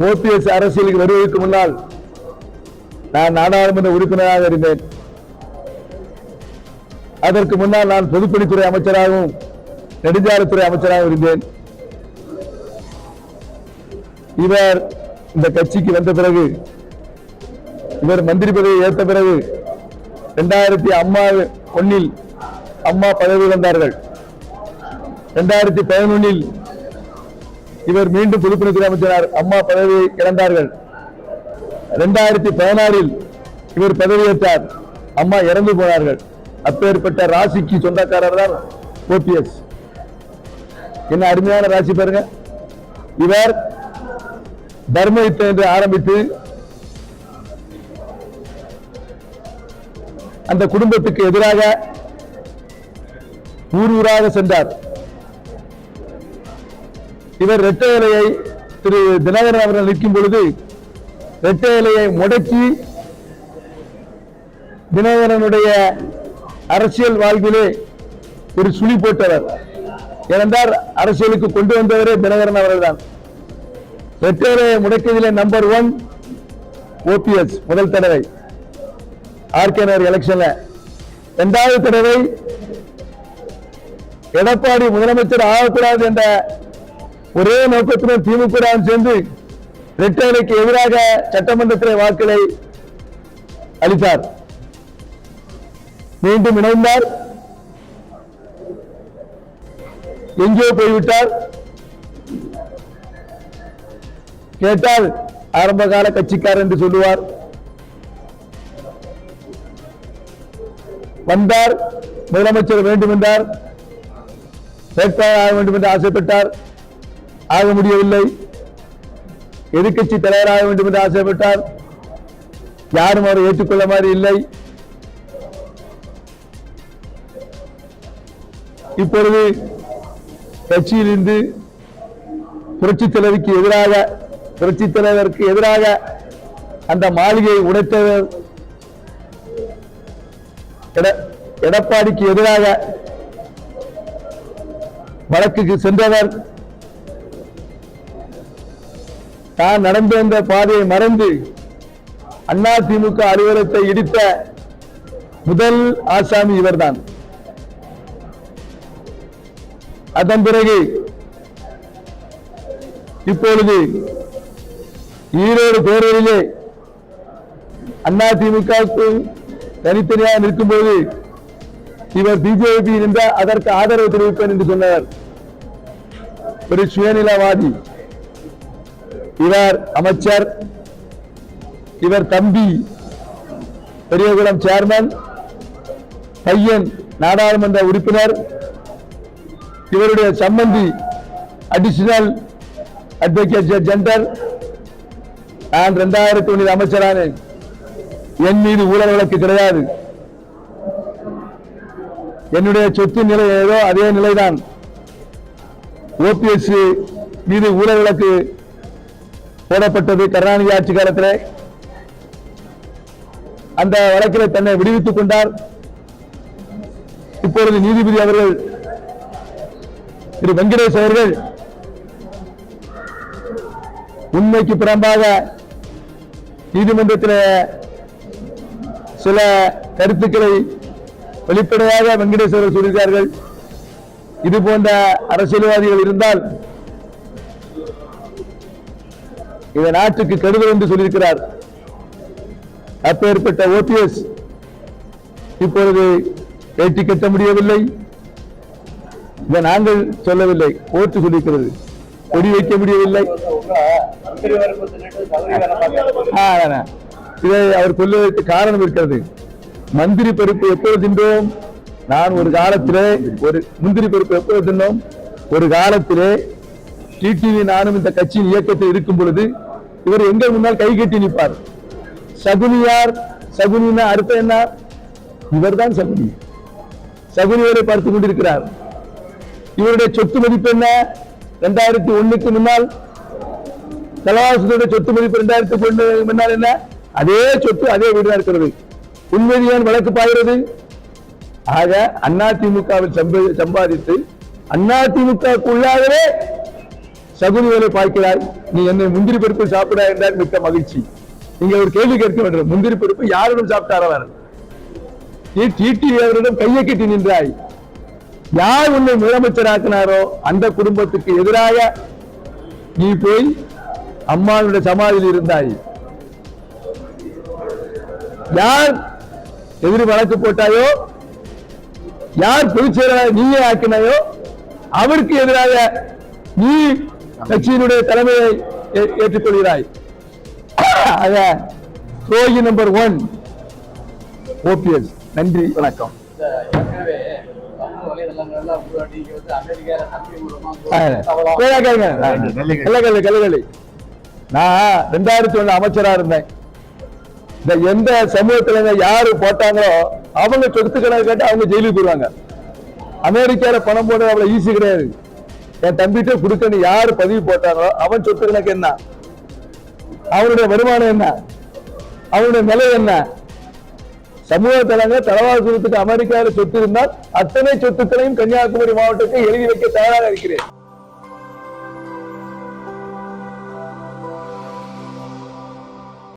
OPS அரசியலுக்கு வருவதற்கு முன்னால் நான் நாடாளுமன்ற உறுப்பினராக இருந்தேன். அதற்கு முன்னால் நான் பொதுப்பணித்துறை அமைச்சராகவும் நெடுஞ்சாலைத்துறை அமைச்சராகவும் இருந்தேன். இவர் இந்த கட்சிக்கு வந்த பிறகு, இவர் மந்திரி பதவி ஏற்ற பிறகு 2001 அம்மா பதவி இழந்தார்கள். 2011 இவர் மீண்டும் பொதுப்பணித்துறை அமைச்சர் அம்மா பதவியை இழந்தார்கள். 2016 இவர் பதவியேற்றார், அம்மா இறந்து போனார்கள். அப்பேற்பட்ட ராசிக்கு சொந்தக்காரர் தான் ஓபிஎஸ். என்ன அருமையான ராசி பாருங்க. இவர் தர்ம யுத்தம் என்று ஆரம்பித்து அந்த குடும்பத்துக்கு எதிராக ஊர் ஊராக சென்றார். இவர் இரட்டை இலையை திரு தினகரன் அவர்கள் நிற்கும் பொழுது இரட்டை இலையை முடக்கி தினகரனுடைய அரசியல் வாழ்விலே ஒரு சுழி போட்டவர். ஏனென்றால் அரசியலுக்கு கொண்டு வந்தவரே தினகரன் அவர்கள் தான். இரட்டை இலையை முடக்கியதிலே நம்பர் 1 ஓபிஎஸ் முதல் தடவை ஆர்கே நகர் எலெக்ஷன்ல. இரண்டாவது தடவை எடப்பாடி முதலமைச்சர் ஆகக்கூடாது என்ற ஒரே நோக்கத்துடன் திமுக சேர்ந்து இரட்டை இலைக்கு எதிராக சட்டமன்றத்தில் வாக்குகளை அளித்தார். மீண்டும் இணைந்தார், எங்கேயோ போய்விட்டார். கேட்டால் ஆரம்ப கால கட்சிக்காரர் என்று சொல்லுவார். வந்தார், முதலமைச்சர் வேண்டும் என்றார், வேட்பாளர் ஆக வேண்டும் என்று ஆசைப்பட்டார், ஆக முடியவில்லை. எதிர்கட்சி தலைவராக வேண்டும் என்று ஆசைப்பட்டார், யாரும் அவரை ஏற்றுக்கொள்ள மாதிரி இல்லை. இப்பொழுது கட்சியிலிருந்து புரட்சித் தலைவருக்கு எதிராக அந்த மாளிகையை உடைத்தவர், எடப்பாடிக்கு எதிராக வழக்குக்கு சென்றவர், தான் நடந்து வந்த பாதையை மறந்து அதிமுக அலுவலகத்தை இடித்த முதல் ஆசாமி இவர்தான். அதன் பிறகு இப்பொழுது ஈரோடு பேரவையிலே அதிமுகவுக்கு தனித்தனியாக நிற்கும்போது இவர் பிஜேபி நின்றால் அதற்கு ஆதரவு தெரிவிப்பேன் என்று சொன்னார். ஒரு சுயநிலவாதி. இவர் அமைச்சர், இவர் தம்பி பெரியகுளம் சேர்மன், பையன் நாடாளுமன்ற உறுப்பினர், இவருடைய சம்பந்தி அடிஷனல் அட்வொகேட் ஜெனரல். நான் 2001 அமைச்சரானேன். என் மீது ஊழல் வழக்கு கிடையாது. என்னுடைய சொத்து நிலை ஏதோ அதே நிலைதான். ஓபிஎஸ் மீது ஊழல் வழக்கு போடப்பட்டது கருணாநிதி ஆட்சி காலத்தில். அந்த வழக்கில் தன்னை விடுவித்துக் கொண்டார். இப்பொழுது நீதிபதி அவர்கள் திரு வெங்கடேஷ் அவர்கள் உண்மைக்கு புறம்பாக நீதிமன்றத்தில் சில கருத்துக்களை வெளிப்படையாக வெங்கடேஷ் அவர்கள் சொல்லியிருக்கார்கள். இது போன்ற அரசியல்வாதிகள் இருந்தால் இந்த நாட்டுக்கு கெடுதல் என்று சொல்லியிருக்கிறார். அப்பேற்பட்ட ஓபிஎஸ் இப்பொழுது பேட்டி கட்ட முடியவில்லை. இதை நாங்கள் சொல்லவில்லை, கோர்ட்டு சொல்லியிருக்கிறது. கொடி வைக்க முடியவில்லை. இதை அவர் சொல்லுவதற்கு காரணம் இருக்கிறது. மந்திரி பொறுப்பு எப்போது தின்றோம்? நான் ஒரு காலத்திலே ஒரு முந்திரி பொறுப்பு எப்போது தின்னோம்? ஒரு காலத்திலே டிடிவி நானும் இந்த கட்சியின் இயக்கத்தில் இருக்கும் பொழுது இவர் எங்கள் முன்னால் கை கட்டி நிற்பார். சகுனியார், சகுனினா அர்த்தம் என்ன? இவர்தான் சகுனி. சகுனியரை பார்த்துக் கொண்டிருக்கிறார். இவருடைய சொத்து மதிப்பு என்ன? 2001க்கு முன்னால் கலவாசத்துடைய சொத்து மதிப்பு 2001 முன்னால் என்ன? அதே சொத்து, அதே வீடு தான் இருக்கிறது. உண்மையான வழக்கு பாய்கிறது. ஆக அதிமுகவில் சம்பாதித்து அதிமுகவுக்குள்ளாகவே சகுனி வேலை பார்க்கிறாய், நீ என்னை முந்திரி பருப்பு சாப்பிடா என்றால் மிக்க மகிழ்ச்சி. நீங்க ஒரு கேள்வி கேட்க வேண்டும், முந்திரி பருப்பு யாரிடம் சாப்பிட்டாரவர்? நீ டிடிவி அவரிடம் கையை கட்டி நின்றாய். யார் உன்னை முதலமைச்சராக்கினாரோ அந்த குடும்பத்துக்கு எதிராக நீ போய் அம்மாவுடைய சமாதியில் இருந்தாய். யார் எதிரி வழக்கு போட்டாயோ, யார் பொதுச் செயலாளர் நீயே ஆக்கினாயோ அவருக்கு எதிராக நீ கட்சியினுடைய தலைமையை ஏற்றுக்கொள்கிறாய். துரோகி நம்பர் 1 OPS. நன்றி, வணக்கம். நான் 2001 அமைச்சரா இருந்தேன். இந்த எந்த சமூகத்துல யாரு போட்டாங்களோ அவங்க சொத்து கணக்கு கேட்டு அவங்க ஜெயிலுக்கு போடுவாங்க. அமெரிக்கால பணம் போட அவ்வளவு ஈஸி கிடையாது. என் தம்பிட்ட கொடுக்கணும் யாரு பதிவு போட்டாங்களோ அவன் சொத்து கணக்கு என்ன, அவனுடைய வருமானம் என்ன, அவனுடைய நிலை என்ன. சமூக தலைவர் தலவாசத்துக்கு அமெரிக்காவில் சொத்து இருந்தால் அத்தனை சொத்துக்களையும் கன்னியாகுமரி மாவட்டத்தை எழுதி வைக்க தயாராக இருக்கிறேன்.